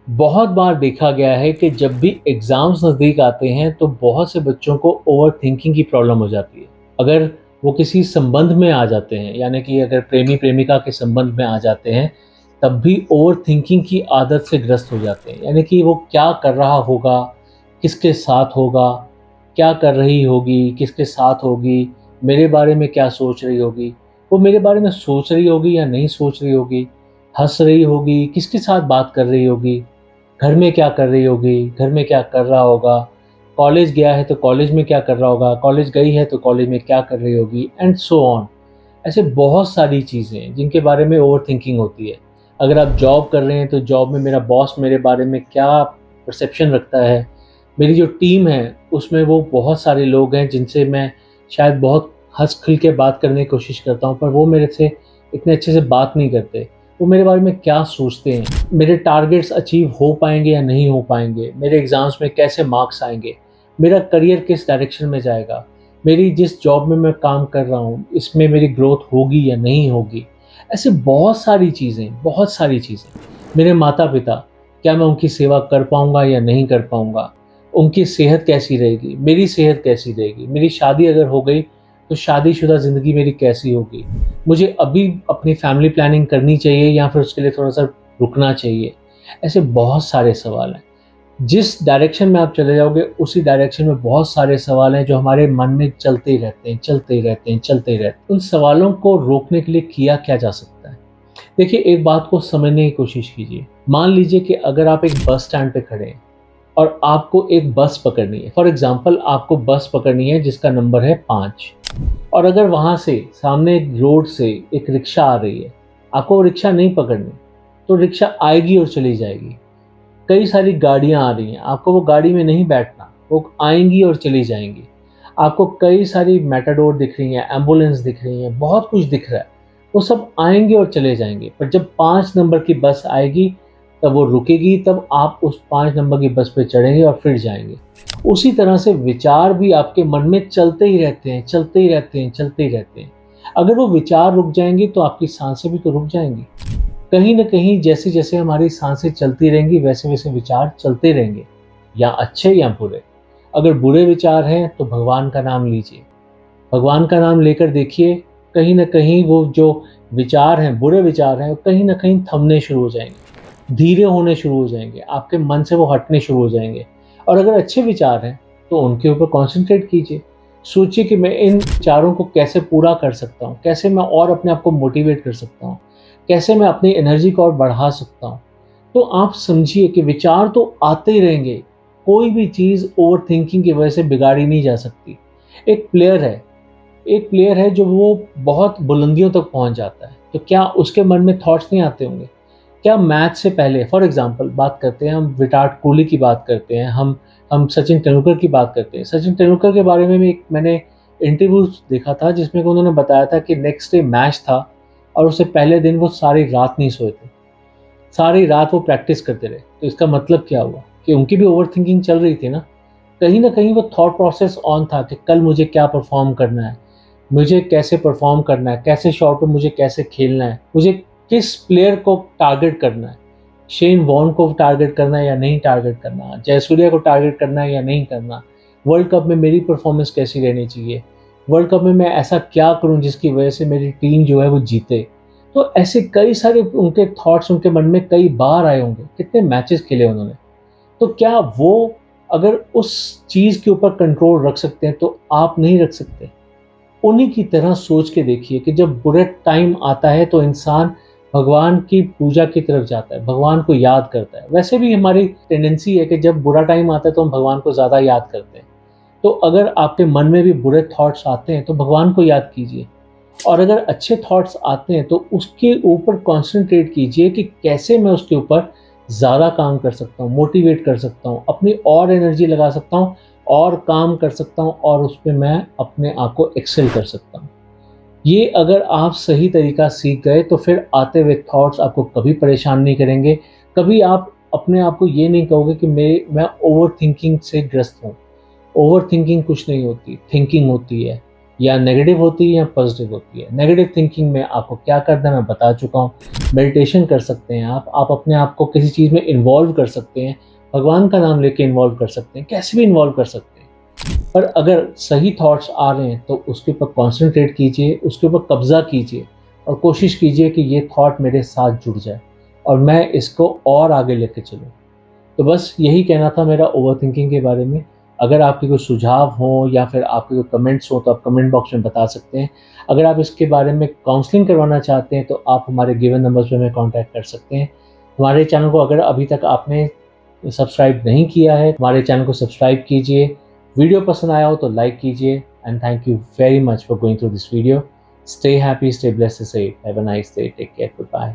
बहुत बार देखा गया है कि जब भी एग्ज़ाम्स नज़दीक आते हैं तो बहुत से बच्चों को ओवरथिंकिंग की प्रॉब्लम हो जाती है। अगर वो किसी संबंध में आ जाते हैं, यानी कि अगर प्रेमी-प्रेमिका के संबंध में आ जाते हैं, तब भी ओवरथिंकिंग की आदत से ग्रस्त हो जाते हैं। यानी कि वो क्या कर रहा होगा, किसके साथ होगा, क्या कर रही होगी, किसके साथ होगी, मेरे बारे में क्या सोच रही होगी, वो मेरे बारे में सोच रही होगी या नहीं सोच रही होगी, हँस रही होगी, किसके साथ बात कर रही होगी, घर में क्या कर रही होगी, घर में क्या कर रहा होगा, कॉलेज गया है तो कॉलेज में क्या कर रहा होगा, कॉलेज गई है तो कॉलेज में क्या कर रही होगी एंड सो ऑन। ऐसे बहुत सारी चीज़ें हैं जिनके बारे में ओवरथिंकिंग होती है। अगर आप जॉब कर रहे हैं तो जॉब में मेरा बॉस मेरे बारे में क्या परसेप्शन रखता है, मेरी जो टीम है उसमें वो बहुत सारे लोग हैं जिनसे मैं शायद बहुत हँस-खेल के बात करने की कोशिश करता हूँ, पर वो मेरे से इतने अच्छे से बात नहीं करते। वो मेरे बारे में क्या सोचते हैं, मेरे टारगेट्स अचीव हो पाएँगे या नहीं हो पाएँगे, मेरे एग्ज़ाम्स में कैसे मार्क्स आएँगे, मेरा करियर किस डायरेक्शन में जाएगा, मेरी जिस जॉब में मैं काम कर रहा हूँ, इसमें मेरी ग्रोथ होगी या नहीं होगी। ऐसे बहुत सारी चीज़ें। मेरे माता-पिता, क्या मैं उनकी सेवा कर पाऊँगा या नहीं कर पाऊँगा? उनकी सेहत कैसी रहेगी? मेरी सेहत कैसी रहेगी? मेरी शादी अगर हो गई, तो शादीशुदा ज़िंदगी मेरी कैसी होगी? मुझे अभी अपनी फैमिली प्लानिंग करनी चाहिए या फिर उसके लिए थोड़ा-सा रुकना चाहिए? ऐसे बहुत सारे सवाल हैं। जिस डायरेक्शन में आप चले जाओगे, उसी डायरेक्शन में बहुत सारे सवाल हैं जो हमारे मन में चलते ही रहते हैं, चलते ही रहते हैं, चलते ही रहते हैं। उन सवालों को रोकने के लिए किया क्या जा सकता है? देखिए, एक बात को समझने की कोशिश कीजिए। मान लीजिए कि अगर आप एक बस स्टैंड पे खड़े हैं और आपको एक बस पकड़नी है। फॉर एग्ज़ाम्पल आपको बस पकड़नी है जिसका नंबर है 5 और अगर वहाँ से सामने एक रोड से एक रिक्शा आ रही है, आपको वो रिक्शा नहीं पकड़नी, तो रिक्शा आएगी और चली जाएगी। कई सारी गाड़ियाँ आ रही हैं, आपको वो गाड़ी में नहीं बैठना, वो आएँगी और चली जाएँगी। आपको कई सारी मैटाडोर दिख रही हैं, एम्बुलेंस दिख रही हैं, बहुत कुछ दिख रहा है। वो सब आएँगे और चले जाएँगे, पर जब 5 नंबर की बस आएगी, तब वो रुकेगी, तब आप उस 5 नंबर की बस पे चढ़ेंगे और फिर जाएँगे। उसी तरह से विचार भी आपके मन में चलते ही रहते हैं, चलते ही रहते हैं, चलते ही रहते हैं। अगर वो विचार रुक जाएँगे, तो आपकी साँसें भी तो रुक जाएँगी। कहीं न कहीं जैसे-जैसे हमारी साँसें चलती रहेंगी, वैसे-वैसे विचार चलते रहेंगे, या अच्छे या बुरे। अगर बुरे विचार हैं, तो भगवान का नाम लीजिए। भगवान का नाम लेकर देखिए, कहीं न कहीं वो जो विचार हैं, बुरे विचार हैं, वो कहीं न कहीं थमने शुरू हो जाएँगे, धीरे होने शुरू हो जाएँगे, आपके मन से वो हटने शुरू हो जाएँगे। और अगर अच्छे विचार हैं, तो उनके ऊपर कॉन्सन्ट्रेट कीजिए। सोचिए कि मैं इन विचारों को कैसे पूरा कर सकता हूँ, कैसे मैं और अपने आप को मोटिवेट कर सकता हूँ, कैसे मैं अपनी एनर्जी को और बढ़ा सकता हूँ। तो आप समझिए कि विचार तो आते ही रहेंगे, कोई भी चीज़ ओवरथिंकिंग की वजह से बिगाड़ी नहीं जा सकती। एक प्लेयर है एक प्लेयर है जो वो बहुत बुलंदियों तक पहुँच जाता है, तो क्या उसके मन में थॉट्स नहीं आते होंगे? क्या मैच से पहले फॉर एग्ज़ाम्पल बात करते हैं, हम विराट कोहली की बात करते हैं, हम सचिन तेंदुलकर की बात करते हैं। सचिन तेंदुलकर के बारे में भी एक मैंने इंटरव्यू देखा था जिसमें कि उन्होंने बताया था कि नेक्स्ट डे मैच था और उससे पहले दिन वो सारी रात नहीं सोए थे। सारी रात वो प्रैक्टिस करते रहे। तो इसका मतलब क्या हुआ कि उनकी भी ओवरथिंकिंग चल रही थी ना। कहीं न कहीं वो थॉट प्रोसेस ऑन था कि कल मुझे क्या परफ़ॉर्म करना है, मुझे कैसे परफ़ॉर्म करना है, कैसे शॉट पे मुझे कैसे खेलना है, मुझे किस प्लेयर को टारगेट करना है, शेन वॉर्न को टारगेट करना है या नहीं टारगेट करना, जयसूर्या को टारगेट करना है या नहीं करना, वर्ल्ड कप में मेरी परफ़ॉर्मेंस कैसी रहनी चाहिए, वर्ल्ड कप में मैं ऐसा क्या करूँ जिसकी वजह से मेरी टीम जो है वो जीते। तो ऐसे कई सारे उनके थॉट्स उनके मन में कई बार आए होंगे, कितने मैचेस खेले उन्होंने। तो क्या वो अगर उस चीज़ के ऊपर कंट्रोल रख सकते हैं तो आप नहीं रख सकते? उन्हीं की तरह सोच के देखिए कि जब बुरा टाइम आता है तो इंसान भगवान की पूजा की तरफ जाता है, भगवान को याद करता है। वैसे भी हमारी टेंडेंसी है कि जब बुरा टाइम आता है तो हम भगवान को ज़्यादा याद करते हैं। तो अगर आपके मन में भी बुरे थॉट्स आते हैं तो भगवान को याद कीजिए और अगर अच्छे थॉट्स आते हैं तो उसके ऊपर कॉन्सन्ट्रेट कीजिए कि कैसे मैं उसके ऊपर ज़्यादा काम कर सकता हूँ, मोटिवेट कर सकता हूँ, अपनी और एनर्जी लगा सकता हूँ और काम कर सकता हूँ और उस पे मैं अपने आप को एक्सेल कर सकता हूँ। ये अगर आप सही तरीका सीख गए तो फिर आते हुए थॉट्स आपको कभी परेशान नहीं करेंगे। कभी आप अपने आप को ये नहीं कहोगे कि मैं ओवरथिंकिंग से ग्रस्त हूँ। ओवरथिंकिंग कुछ नहीं होती, थिंकिंग होती है। या नेगेटिव होती है या पॉजिटिव होती है। नेगेटिव थिंकिंग में आपको क्या करना है मैं बता चुका हूँ। मेडिटेशन कर सकते हैं आप अपने आप को किसी चीज़ में इन्वॉल्व कर सकते हैं, भगवान का नाम लेके इन्वॉल्व कर सकते हैं, कैसे भी इन्वॉल्व कर सकते हैं। पर अगर सही थॉट्स आ रहे हैं तो उसके ऊपर कॉन्सेंट्रेट कीजिए, उसके ऊपर कब्जा कीजिए और कोशिश कीजिए कि ये थॉट मेरे साथ जुड़ जाए और मैं इसको और आगे लेके चलूँ। तो बस यही कहना था मेरा ओवरथिंकिंग के बारे में। अगर आपके कोई सुझाव हों या फिर आपके कोई कमेंट्स हों तो आप कमेंट बॉक्स में बता सकते हैं। अगर आप इसके बारे में काउंसलिंग करवाना चाहते हैं तो आप हमारे गिवन नंबर्स पे हमें कॉन्टैक्ट कर सकते हैं। हमारे चैनल को अगर अभी तक आपने सब्सक्राइब नहीं किया है, हमारे चैनल को सब्सक्राइब कीजिए। वीडियो पसंद आया हो तो लाइक कीजिए and thank you very much for going through this video. Stay happy, stay blessed, stay safe, have a nice day, take care, good bye.